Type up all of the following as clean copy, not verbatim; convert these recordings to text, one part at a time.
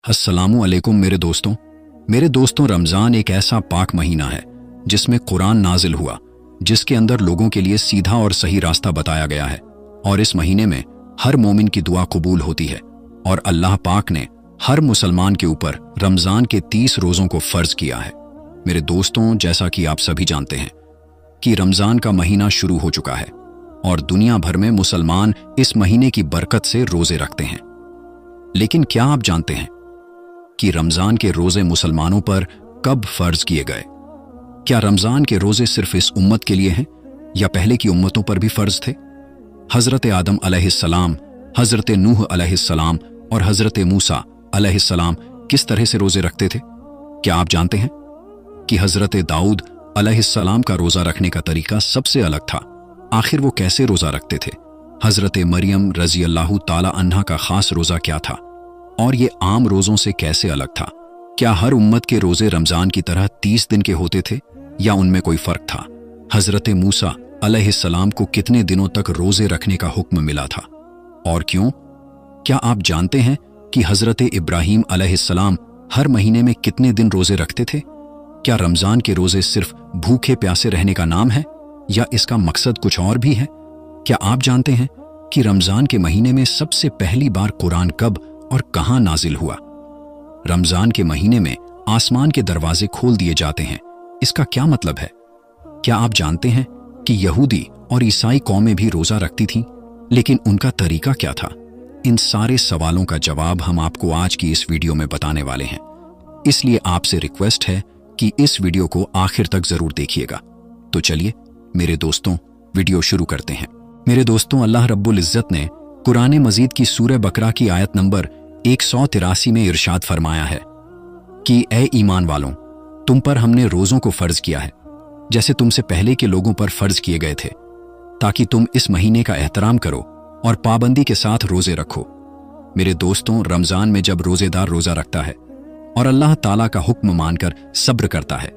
अस्सलामु अलैकुम मेरे दोस्तों रमज़ान एक ऐसा पाक महीना है जिसमें कुरान नाजिल हुआ, जिसके अंदर लोगों के लिए सीधा और सही रास्ता बताया गया है। और इस महीने में हर मोमिन की दुआ कबूल होती है और अल्लाह पाक ने हर मुसलमान के ऊपर रमज़ान के 30 रोज़ों को फ़र्ज किया है। मेरे दोस्तों, जैसा कि आप सभी जानते हैं कि रमज़ान का महीना शुरू हो चुका है और दुनिया भर में मुसलमान इस महीने की बरकत से रोज़े रखते हैं। लेकिन क्या आप जानते हैं कि रमज़ान के रोज़े मुसलमानों पर कब फ़र्ज किए गए? क्या रमज़ान के रोज़े सिर्फ इस उम्मत के लिए हैं या पहले की उम्मतों पर भी फ़र्ज थे? हज़रत आदम अलैहिस्सलाम, हज़रत नूह अलैहिस्सलाम और हज़रत मूसा अलैहिस्सलाम किस तरह से रोज़े रखते थे? क्या आप जानते हैं कि हज़रत दाऊद अलैहिस्सलाम का रोज़ा रखने का तरीका सबसे अलग था? आखिर वो कैसे रोज़ा रखते थे? हज़रत मरियम रज़ी अल्लाह ताला अन्हा का ख़ास रोज़ा क्या था और ये आम रोज़ों से कैसे अलग था? क्या हर उम्मत के रोज़े रमज़ान की तरह 30 दिन के होते थे या उनमें कोई फ़र्क था? हज़रत मूसा अलैहिस्सलाम को कितने दिनों तक रोज़े रखने का हुक्म मिला था और क्यों? क्या आप जानते हैं कि हज़रत इब्राहीम अलैहिस्सलाम हर महीने में कितने दिन रोज़े रखते थे? क्या रमज़ान के रोज़े सिर्फ भूखे प्यासे रहने का नाम है या इसका मकसद कुछ और भी है? क्या आप जानते हैं कि रमज़ान के महीने में सबसे पहली बार कुरान कब और कहां नाजिल हुआ? रमज़ान के महीने में आसमान के दरवाजे खोल दिए जाते हैं। इसका क्या मतलब है? क्या आप जानते हैं कि यहूदी और ईसाई कौमें भी रोज़ा रखती थीं, लेकिन उनका तरीका क्या था? इन सारे सवालों का जवाब हम आपको आज की इस वीडियो में बताने वाले हैं। इसलिए आपसे रिक्वेस्ट है कि इस वीडियो को आखिर तक जरूर देखिएगा। तो चलिए मेरे दोस्तों, वीडियो शुरू करते हैं। मेरे दोस्तों, अल्लाह रब्बुल इज़्ज़त ने कुरान मजीद की सूरह बकरा की आयत नंबर 183 में इरशाद फरमाया है कि ए ईमान वालों, तुम पर हमने रोज़ों को फ़र्ज किया है जैसे तुमसे पहले के लोगों पर फ़र्ज किए गए थे, ताकि तुम इस महीने का एहतराम करो और पाबंदी के साथ रोज़े रखो। मेरे दोस्तों, रमज़ान में जब रोज़ेदार रोज़ा रखता है और अल्लाह ताला का हुक्म मानकर सब्र करता है,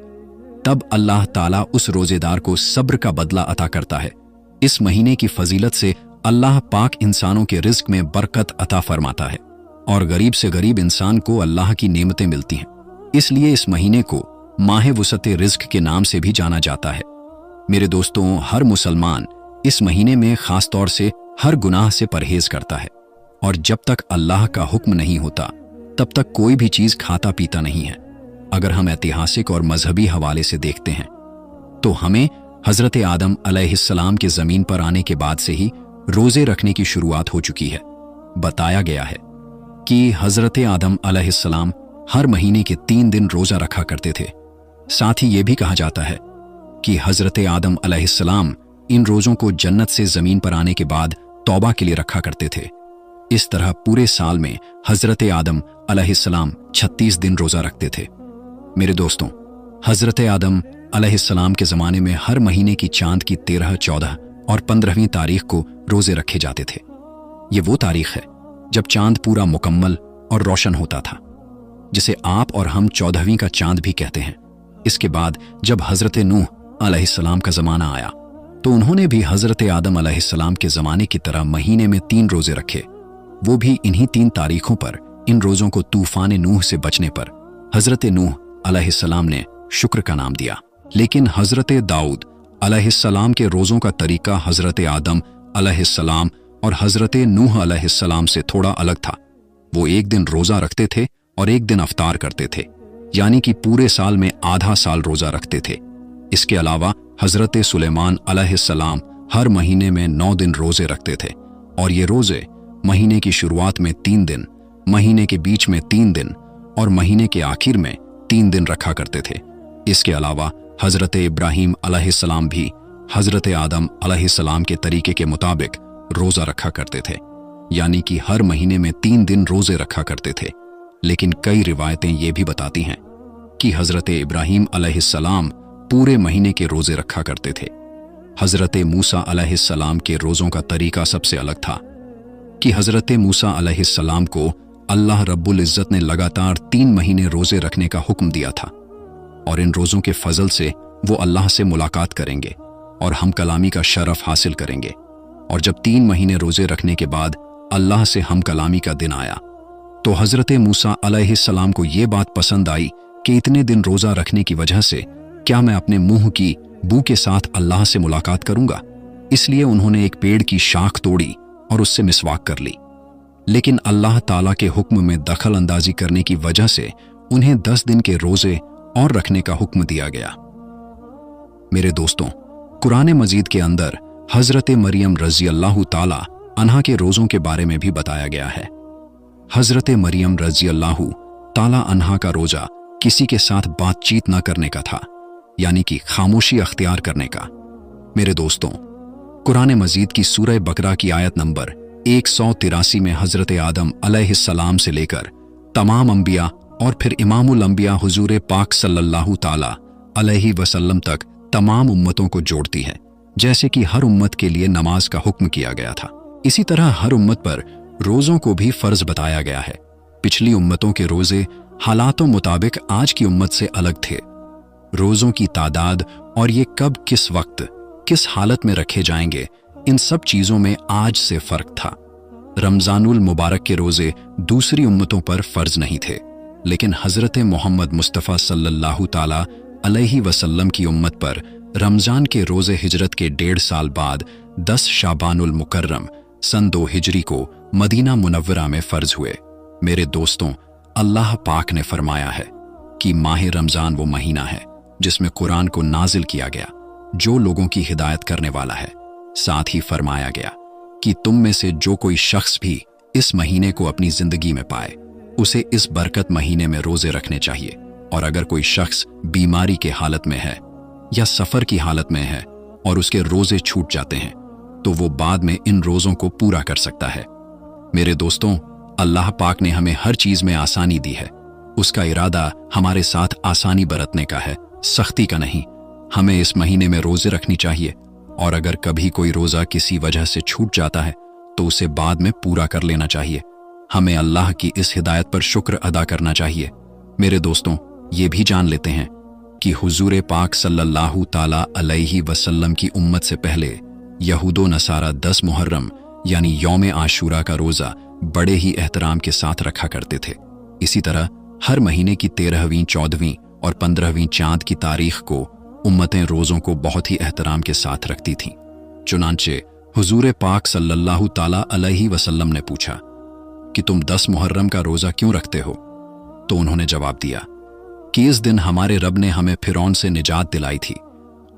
तब अल्लाह ताला उस रोज़ेदार को सब्र का बदला अता करता है। इस महीने की फजीलत से अल्लाह पाक इंसानों के रिज़्क में बरकत अता फरमाता है और गरीब से गरीब इंसान को अल्लाह की नेमतें मिलती हैं। इसलिए इस महीने को माह वुसअत रिज़्क के नाम से भी जाना जाता है। मेरे दोस्तों, हर मुसलमान इस महीने में ख़ास तौर से हर गुनाह से परहेज़ करता है और जब तक अल्लाह का हुक्म नहीं होता तब तक कोई भी चीज़ खाता पीता नहीं है। अगर हम ऐतिहासिक और मजहबी हवाले से देखते हैं तो हमें हज़रत आदम अलैहिस्सलाम के ज़मीन पर आने के बाद से ही रोज़े रखने की शुरुआत हो चुकी है। बताया गया है कि हज़रत आदम अलैहिस्सलाम हर महीने के 3 दिन रोज़ा रखा करते थे। साथ ही ये भी कहा जाता है कि हज़रत आदम अलैहिस्सलाम इन रोज़ों को जन्नत से ज़मीन पर आने के बाद तौबा के लिए रखा करते थे। इस तरह पूरे साल में हज़रत आदम अलैहिस्सलाम 36 दिन रोज़ा रखते थे। मेरे दोस्तों, हज़रत आदम अलैहिस्सलाम के ज़माने में हर महीने की चांद की 13, 14 और 15वीं तारीख को रोज़े रखे जाते थे। ये वो तारीख है जब चांद पूरा मुकम्मल और रोशन होता था, जिसे आप और हम 14वीं का चांद भी कहते हैं। इसके बाद जब हज़रत नूह अलैहिस्सलाम का ज़माना आया तो उन्होंने भी हज़रत आदम अलैहिस्सलाम के ज़माने की तरह महीने में 3 रोज़े रखे। वो भी इन्हीं 3 तारीखों पर इन रोज़ों को तूफ़ान नूह से बचने पर हज़रत नूह अलैहिस्सलाम ने शुक्र का नाम दिया। लेकिन हज़रत दाऊद अलैहिस्सलाम के रोज़ों का तरीका हज़रत आदम अलैहिस्सलाम और हज़रत नूह अलैहिस्सलाम से थोड़ा अलग था। वो एक दिन रोज़ा रखते थे और एक दिन अफ्तार करते थे, यानी कि पूरे साल में आधा साल रोज़ा रखते थे। इसके अलावा हज़रत सुलेमान अलैहिस्सलाम हर महीने में 9 दिन रोज़े रखते थे और ये रोज़े महीने की शुरुआत में 3 दिन, महीने के बीच में 3 दिन और महीने के आखिर में 3 दिन रखा करते थे। इसके अलावा हज़रत इब्राहीम अलैहिस्सलाम भी हज़रत आदम अलैहिस्सलाम के तरीके के मुताबिक रोज़ा रखा करते थे, यानी कि हर महीने में 3 दिन रोज़े रखा करते थे। लेकिन कई रिवायतें ये भी बताती हैं कि हज़रत इब्राहीम अलैहिस्सलाम पूरे महीने के रोज़े रखा करते थे। हज़रत मूसा अलैहिस्सलाम के रोज़ों का तरीका सबसे अलग था कि हज़रत मूसा अलैहिस्सलाम को अल्लाह रब्बुल इज़्ज़त ने लगातार 3 महीने रोज़े रखने का हुक्म दिया था और इन रोज़ों के फजल से वो अल्लाह से मुलाकात करेंगे और हम कलामी का शरफ हासिल करेंगे। और जब 3 महीने रोज़े रखने के बाद अल्लाह से हम कलामी का दिन आया तो हजरत मूसा अलैहिस्सलाम को ये बात पसंद आई कि इतने दिन रोजा रखने की वजह से क्या मैं अपने मुंह की बू के साथ अल्लाह से मुलाकात करूंगा। इसलिए उन्होंने एक पेड़ की शाख तोड़ी और उससे मिसवाक कर ली। लेकिन अल्लाह ताला के हुक्म में दखल अंदाजी करने की वजह से उन्हें 10 दिन के रोजे और रखने का हुक्म दिया गया। मेरे दोस्तों, कुरान मजीद के अंदर हजरत मरियम रजी अल्लाह ताला अन्हा के रोजों के बारे में भी बताया गया है। हजरत मरियम रजी अल्लाह ताला अन्हा का रोजा किसी के साथ बातचीत न करने का था, यानी कि खामोशी अख्तियार करने का। मेरे दोस्तों, कुरान मजीद की सूरह बकरा की आयत नंबर 183 में हजरत आदम अलैहिस्सलाम से लेकर तमाम अंबिया और फिर इमामुल अंबिया हुजूर पाक सल्लल्लाहु ताला अलैहि वसल्लम तक तमाम उम्मतों को जोड़ती है। जैसे कि हर उम्मत के लिए नमाज का हुक्म किया गया था, इसी तरह हर उम्मत पर रोजों को भी फर्ज बताया गया है। पिछली उम्मतों के रोजे हालातों मुताबिक आज की उम्मत से अलग थे। रोजों की तादाद और ये कब किस वक्त किस हालत में रखे जाएंगे, इन सब चीजों में आज से फर्क था। रमजानुल मुबारक के रोजे दूसरी उम्मतों पर फर्ज नहीं थे, लेकिन हजरत मोहम्मद मुस्तफ़ा सल्लल्लाहु ताला अलैहि वसल्लम की उम्मत पर रमजान के रोजे हिजरत के 1.5 साल बाद 10 शाबानुल मुकर्रम सन 2 हिजरी को मदीना मुनव्वरा में फर्ज हुए। मेरे दोस्तों, अल्लाह पाक ने फरमाया है कि माह रमजान वो महीना है जिसमें कुरान को नाजिल किया गया, जो लोगों की हिदायत करने वाला है। साथ ही फरमाया गया कि तुम में से जो कोई शख्स भी इस महीने को अपनी जिंदगी में पाए, उसे इस बरकत महीने में रोजे रखने चाहिए। और अगर कोई शख्स बीमारी के हालत में है या सफर की हालत में है और उसके रोजे छूट जाते हैं, तो वो बाद में इन रोजों को पूरा कर सकता है। मेरे दोस्तों, अल्लाह पाक ने हमें हर चीज में आसानी दी है। उसका इरादा हमारे साथ आसानी बरतने का है, सख्ती का नहीं। हमें इस महीने में रोजे रखनी चाहिए, और अगर कभी कोई रोजा किसी वजह से छूट जाता है तो उसे बाद में पूरा कर लेना चाहिए। हमें अल्लाह की इस हिदायत पर शुक्र अदा करना चाहिए। मेरे दोस्तों, ये भी जान लेते हैं कि हुजूर पाक सल्लल्लाहु ताला अलैहि वसल्लम की उम्मत से पहले यहूदो नसारा 10 मुहर्रम यानी यौम आशूरा का रोजा बड़े ही एहतराम के साथ रखा करते थे। इसी तरह हर महीने की 13वीं, 14वीं और 15वीं चांद की तारीख को उम्मतें रोजों को बहुत ही एहतराम के साथ रखती थीं। चुनांचे हुजूर पाक सल्लल्लाहु ताला अलैहि वसल्लम ने पूछा कि तुम 10 मुहर्रम का रोजा क्यों रखते हो? तो उन्होंने जवाब दिया कि इस दिन हमारे रब ने हमें फिरौन से निजात दिलाई थी,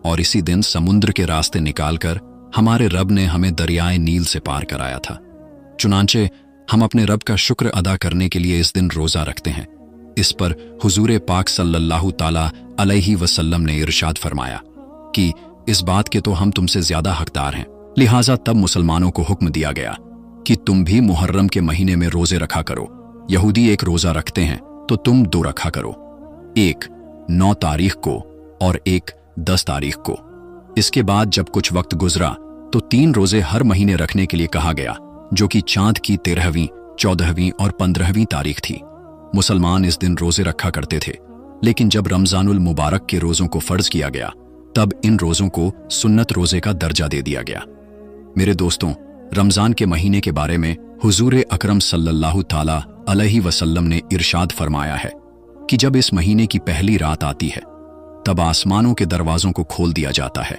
और इसी दिन समुद्र के रास्ते निकालकर हमारे रब ने हमें दरियाए नील से पार कराया था। चुनांचे हम अपने रब का शुक्र अदा करने के लिए इस दिन रोजा रखते हैं। इस पर हुजूर पाक सल्लल्लाहु ताला अलैहि वसल्लम ने इरशाद फरमाया कि इस बात के तो हम तुमसे ज्यादा हकदार हैं। लिहाजा तब मुसलमानों को हुक्म दिया गया कि तुम भी मुहर्रम के महीने में रोजे रखा करो। यहूदी एक रोजा रखते हैं तो तुम 2 रखा करो, एक 9 तारीख को और एक 10 तारीख को। इसके बाद जब कुछ वक्त गुजरा तो 3 रोजे हर महीने रखने के लिए कहा गया, जो कि चांद की 13वीं, 14वीं और 15वीं तारीख थी। मुसलमान इस दिन रोजे रखा करते थे, लेकिन जब रमजानुल मुबारक के रोजों को फर्ज किया गया तब इन रोजों को सुन्नत रोजे का दर्जा दे दिया गया। मेरे दोस्तों, रमजान के महीने के बारे में हुजूर अकरम सल्लल्लाहु ताला अलैहि वसल्लम ने इरशाद फरमाया है कि जब इस महीने की पहली रात आती है तब आसमानों के दरवाजों को खोल दिया जाता है,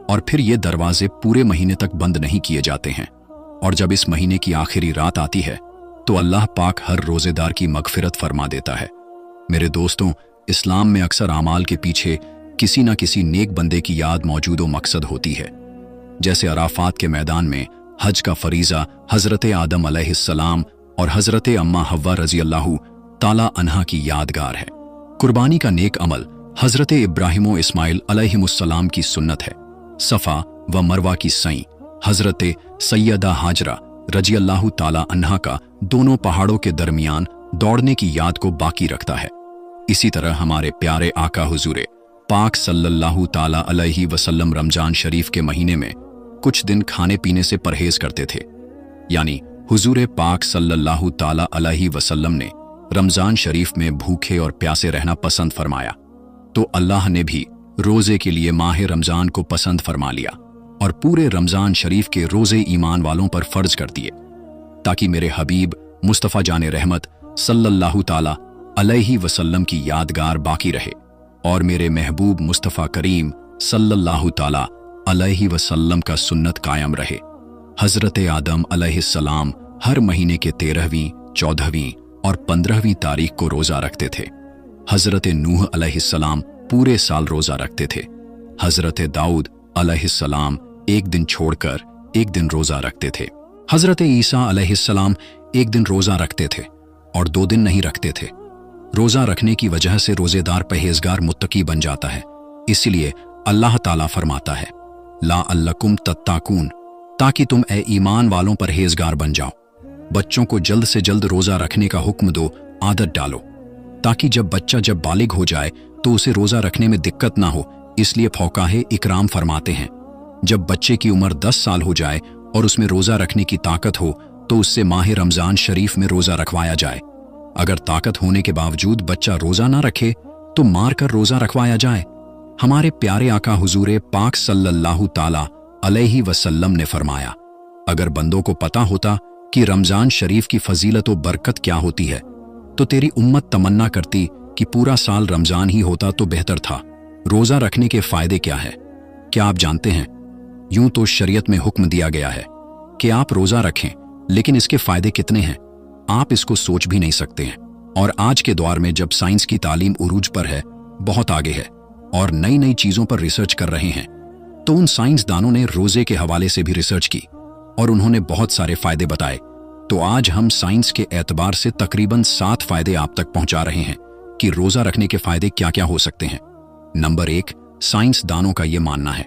और फिर ये दरवाजे पूरे महीने तक बंद नहीं किए जाते हैं। और जब इस महीने की आखिरी रात आती है तो अल्लाह पाक हर रोजेदार की मगफिरत फरमा देता है। मेरे दोस्तों, इस्लाम में अक्सर आमाल के पीछे किसी न किसी नेक बंदे की याद मौजूद व मकसद होती है। जैसे अराफात के मैदान में हज का फरीजा हजरत आदम अलैहिस्सलाम और हजरत अम्मा हव्वा रजी अल्लाहु ताला अन्हा की यादगार है। कुर्बानी का नेक अमल हजरत इब्राहिम व इस्माइल अलैहिमुस्सलाम की सुन्नत है। सफ़ा व मरवा की सई हजरत सैयदा हाजरा रजी अल्लाहु ताला अन्हा का दोनों पहाड़ों के दरमियान दौड़ने की याद को बाकी रखता है। इसी तरह हमारे प्यारे आका हुजूरे पाक सल्लल्लाहु ताला अलैहि वसल्लम रमजान शरीफ के महीने में कुछ दिन खाने पीने से परहेज करते थे। यानी हुजूर पाक सल्लल्लाहु ताला अलैहि वसल्लम ने रमजान शरीफ में भूखे और प्यासे रहना पसंद फरमाया, तो अल्लाह ने भी रोजे के लिए माह रमजान को पसंद फरमा लिया और पूरे रमजान शरीफ के रोजे ईमान वालों पर फर्ज कर दिए, ताकि मेरे हबीब मुस्तफ़ा जाने रहमत सल्लल्लाहु ताला अलैहि वसल्लम की यादगार बाकी रहे और मेरे महबूब मुस्तफ़ा करीम सल्लल्लाहु ताला अलैहि वसल्लम का सुन्नत कायम रहे। हज़रत आदम अलैहिस्सलाम हर महीने के 13वीं, 14वीं और 15वीं तारीख को रोज़ा रखते थे। हज़रत नूह अलैहिस्सलाम पूरे साल रोज़ा रखते थे। हज़रत दाऊद अलैहिस्सलाम एक दिन छोड़कर एक दिन रोज़ा रखते थे। हज़रत ईसा अलैहिस्सलाम एक दिन रोज़ा रखते थे और 2 दिन नहीं रखते थे। रोज़ा रखने की वजह से रोज़ेदार परहेजगार मुत्तकी बन जाता है। इसलिए अल्लाह ताला फरमाता है, ला अल्लकुम तत्ताकून, ताकि तुम ए ईमान वालों परहेजगार बन जाओ। बच्चों को जल्द से जल्द रोज़ा रखने का हुक्म दो, आदत डालो, ताकि जब बच्चा बालिग हो जाए तो उसे रोज़ा रखने में दिक्कत ना हो। इसलिए फौकाहे इकराम फरमाते हैं, जब बच्चे की उम्र 10 साल हो जाए और उसमें रोज़ा रखने की ताकत हो तो उससे माह रमज़ान शरीफ में रोज़ा रखवाया जाए। अगर ताकत होने के बावजूद बच्चा रोज़ा ना रखे तो मार कर रोज़ा रखवाया जाए। हमारे प्यारे आका हुजूर पाक सल्लल्लाहु ताला अलैहि वसल्लम ने फरमाया, अगर बंदों को पता होता कि रमज़ान शरीफ की फजीलत व बरकत क्या होती है तो तेरी उम्मत तमन्ना करती कि पूरा साल रमज़ान ही होता तो बेहतर था। रोज़ा रखने के फ़ायदे क्या है, क्या आप जानते हैं? यूं तो शरीयत में हुक्म दिया गया है कि आप रोज़ा रखें, लेकिन इसके फ़ायदे कितने हैं आप इसको सोच भी नहीं सकते हैं। और आज के दौर में जब साइंस की तालीम उरूज पर है, बहुत आगे है और नई नई चीज़ों पर रिसर्च कर रहे हैं, तो उन साइंसदानों ने रोज़े के हवाले से भी रिसर्च की और उन्होंने बहुत सारे फ़ायदे बताए। तो आज हम साइंस के एतबार से तकरीबन 7 फ़ायदे आप तक पहुंचा रहे हैं कि रोज़ा रखने के फ़ायदे क्या क्या हो सकते हैं। नंबर 1, साइंसदानों का यह मानना है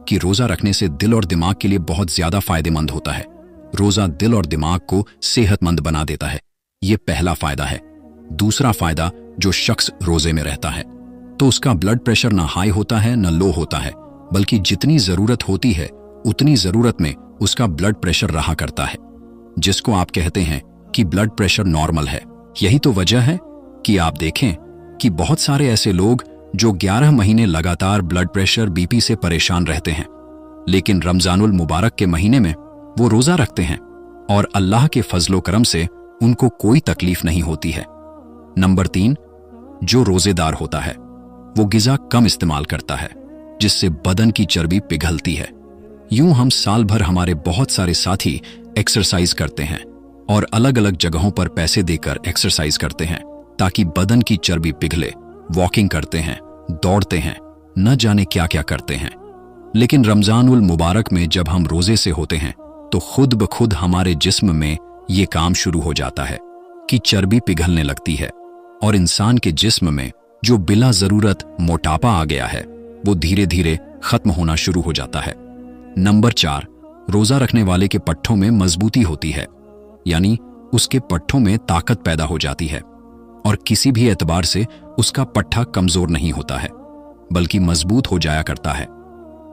कि रोज़ा रखने से दिल और दिमाग के लिए बहुत ज़्यादा फ़ायदेमंद होता है। रोज़ा दिल और दिमाग को सेहतमंद बना देता है, ये पहला फ़ायदा है। दूसरा फ़ायदा, जो शख्स रोज़े में रहता है तो उसका ब्लड प्रेशर ना हाई होता है न लो होता है, बल्कि जितनी ज़रूरत होती है उतनी ज़रूरत में उसका ब्लड प्रेशर रहा करता है, जिसको आप कहते हैं कि ब्लड प्रेशर नॉर्मल है। यही तो वजह है कि आप देखें कि बहुत सारे ऐसे लोग जो 11 महीने लगातार ब्लड प्रेशर बीपी से परेशान रहते हैं, लेकिन रमज़ानुल मुबारक के महीने में वो रोज़ा रखते हैं और अल्लाह के फजलो करम से उनको कोई तकलीफ नहीं होती है। नंबर 3, जो रोज़ेदार होता है वो ग़िज़ा कम इस्तेमाल करता है, जिससे बदन की चर्बी पिघलती है। यूं हम साल भर हमारे बहुत सारे साथी एक्सरसाइज करते हैं और अलग अलग जगहों पर पैसे देकर एक्सरसाइज करते हैं ताकि बदन की चर्बी पिघले, वॉकिंग करते हैं, दौड़ते हैं, न जाने क्या क्या करते हैं। लेकिन रमज़ानुल मुबारक में जब हम रोज़े से होते हैं तो खुद ब खुद हमारे जिस्म में ये काम शुरू हो जाता है कि चर्बी पिघलने लगती है और इंसान के जिस्म में जो बिला ज़रूरत मोटापा आ गया है वो धीरे धीरे खत्म होना शुरू हो जाता है। नंबर 4, रोज़ा रखने वाले के पट्ठों में मजबूती होती है, यानी उसके पट्ठों में ताकत पैदा हो जाती है और किसी भी एतबार से उसका पट्ठा कमज़ोर नहीं होता है बल्कि मजबूत हो जाया करता है।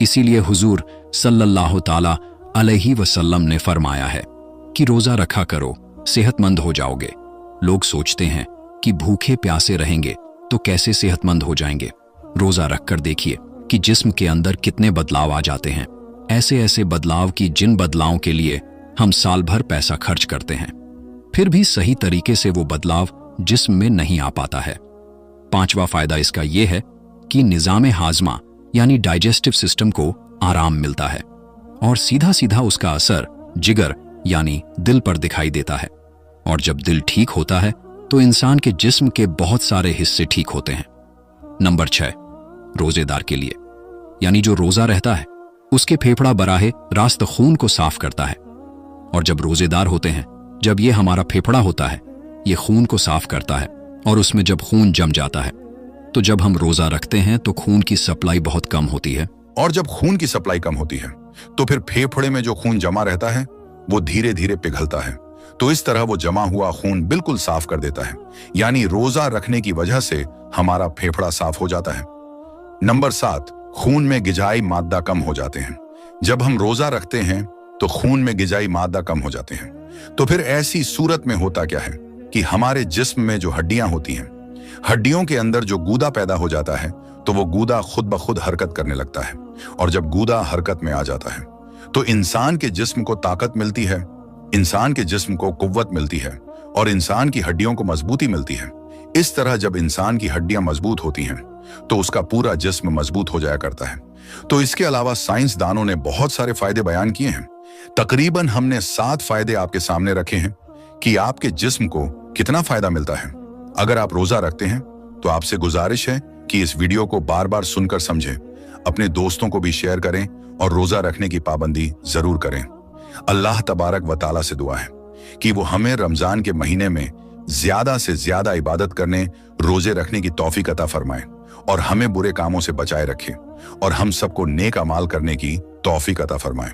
इसीलिए हुजूर सल्लल्लाहु ताला अलैहि वसल्लम ने फरमाया है कि रोज़ा रखा करो, सेहतमंद हो जाओगे। लोग सोचते हैं कि भूखे प्यासे रहेंगे तो कैसे सेहतमंद हो जाएंगे। रोज़ा रखकर देखिए कि जिस्म के अंदर कितने बदलाव आ जाते हैं, ऐसे ऐसे बदलाव कि जिन बदलावों के लिए हम साल भर पैसा खर्च करते हैं, फिर भी सही तरीके से वो बदलाव जिस्म में नहीं आ पाता है। 5वां फ़ायदा इसका यह है कि निज़ाम हाजमा यानी डाइजेस्टिव सिस्टम को आराम मिलता है और सीधा सीधा उसका असर जिगर यानी दिल पर दिखाई देता है। और जब दिल ठीक होता है तो इंसान के जिस्म के बहुत सारे हिस्से ठीक होते हैं। नंबर 6, रोज़ेदार के लिए यानी जो रोज़ा रहता है उसके फेफड़ा बराहे रास्त खून को साफ करता है। और जब रोज़ेदार होते हैं, जब ये हमारा फेफड़ा होता है, ये खून को साफ करता है और उसमें जब खून जम जाता है तो जब हम रोज़ा रखते हैं तो खून की सप्लाई बहुत कम होती है। और जब खून की सप्लाई कम होती है तो फिर फेफड़े में जो खून जमा रहता है वो धीरे धीरे पिघलता है। तो इस तरह वो जमा हुआ खून बिल्कुल साफ कर देता है, यानी रोज़ा रखने की वजह से हमारा फेफड़ा साफ हो जाता है। नंबर 7, खून में ग़िज़ाई मादा कम हो जाते हैं। जब हम रोज़ा रखते हैं तो खून में ग़िज़ाई मादा कम हो जाते हैं। तो फिर ऐसी सूरत में होता क्या है कि हमारे जिस्म में जो हड्डियां होती हैं, हड्डियों के अंदर जो गूदा पैदा हो जाता है तो वो गूदा खुद ब खुद हरकत करने लगता है। और जब गूदा हरकत में आ जाता है तो इंसान के जिस्म को ताकत मिलती है, इंसान के जिस्म को कुव्वत मिलती है और इंसान की हड्डियों को मजबूती मिलती है। इस तरह जब इंसान की हड्डियां मजबूत होती हैं तो उसका पूरा जिस्म मजबूत हो जाया करता है। तो इसके अलावा साइंसदानों ने बहुत सारे फायदे बयान किए हैं। तकरीबन हमने 7 फायदे आपके सामने रखे हैं कि आपके जिस्म को कितना फायदा मिलता है। अगर आप रोजा रखते हैं तो आपसे गुजारिश है कि इस वीडियो को बार बार सुनकर समझें, अपने दोस्तों को भी शेयर करें और रोजा रखने की पाबंदी जरूर करें। अल्लाह तबारक व तआला से दुआ है कि वो हमें रमजान के महीने में ज्यादा से ज्यादा इबादत करने, रोजे रखने की तौफीक अता फरमाए और हमें बुरे कामों से बचाए रखे और हम सबको नेक अमाल करने की तौफीक अता फरमाए।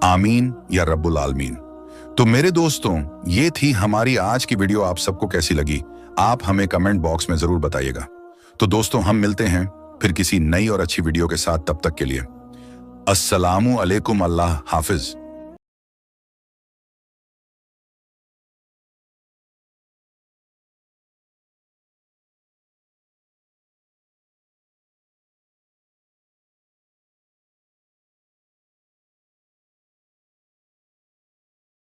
आमीन या रब्बुल आलमीन। तो मेरे दोस्तों, ये थी हमारी आज की वीडियो। आप सबको कैसी लगी आप हमें कमेंट बॉक्स में जरूर बताइएगा। तो दोस्तों, हम मिलते हैं फिर किसी नई और अच्छी वीडियो के साथ। तब तक के लिए अस्सलामु अलैकुम। अल्लाह हाफिज।